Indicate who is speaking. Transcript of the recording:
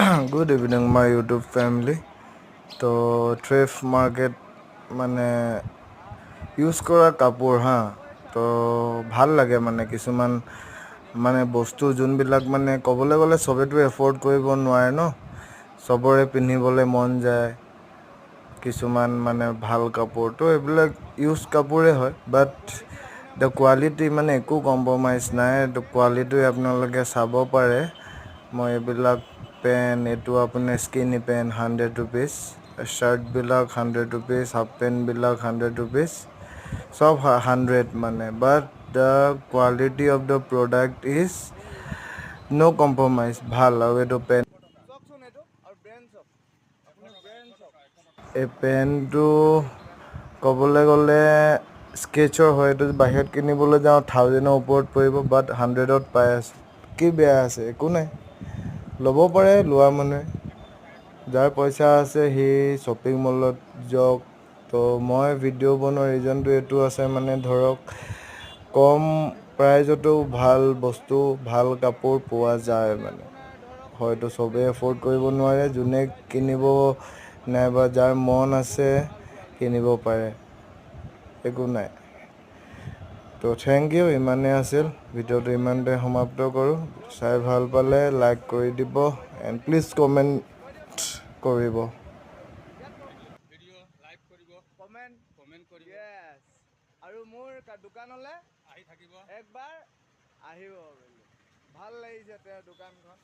Speaker 1: Good evening, my YouTube family. তো thrift market মানে use কৰা কাপোৰ তো ভাল লাগে মানে কিছুমান মানে বস্তু যোনবিলাক মানে ক'বলৈ গ'লে চবেতো এফৰ্ড কৰিব নোৱাৰে ন, চবৰে পিন্ধিবলৈ মন যায় কিছুমান মানে ভাল কাপোৰ, তো এইবিলাক ইউজ কাপোৰে হয়, বাট দ্য কোৱালিটি মানে একো কম্প্ৰমাইজ নাই। কোৱালিটি আপোনালোকে চাব পাৰে। মই এইবিলাক পেণ্ট, এইটো আপোনাৰ স্কিনি পেণ্ট 100 ৰুপিজ, শ্বাৰ্টবিলাক 100 ৰুপিজ, হাফ পেণ্টবিলাক 100 ৰুপিজ, চব 100 মানে, but the quality of the product is no' compromise, ভাল। আৰু এইটো পেণ্ট, এই পেণ্টটো ক'বলৈ গ'লে স্কেচৰ হয়, এইটো বাহিৰত কিনিবলৈ যাওঁ 1000ৰ ওপৰত পৰিব, বাট 100ত পাই আছে। কি বেয়া আছে? একো নাই, ল'ব পাৰে লোৱা মানুহে। যাৰ পইচা আছে সি শ্বপিং মলত যাওক। তো মই ভিডিঅ' বনোৱাৰ ৰিজনটো এইটো আছে মানে ধৰক কম প্ৰাইজতো ভাল বস্তু, ভাল কাপোৰ পোৱা যায় মানে। হয়তো চবেই এফৰ্ড কৰিব নোৱাৰে, যোনে কিনিব নাইবা যাৰ মন আছে কিনিব পাৰে, একো নাই। তো থেংক ইউ, ইমানেই আছিল ভিডিঅ'টো, ইমানতে সমাপ্ত কৰোঁ। চাই ভাল পালে লাইক কৰি দিব এণ্ড প্লিজ কমেণ্ট কৰিব।
Speaker 2: ভিডিঅ' লাইক কৰিব, কমেণ্ট কৰিব,
Speaker 1: আৰু মোৰ দোকানলৈ
Speaker 2: আহি থাকিব।
Speaker 1: একবাৰ আহিব, ভাল লাগিছে তেওঁৰ দোকানখন।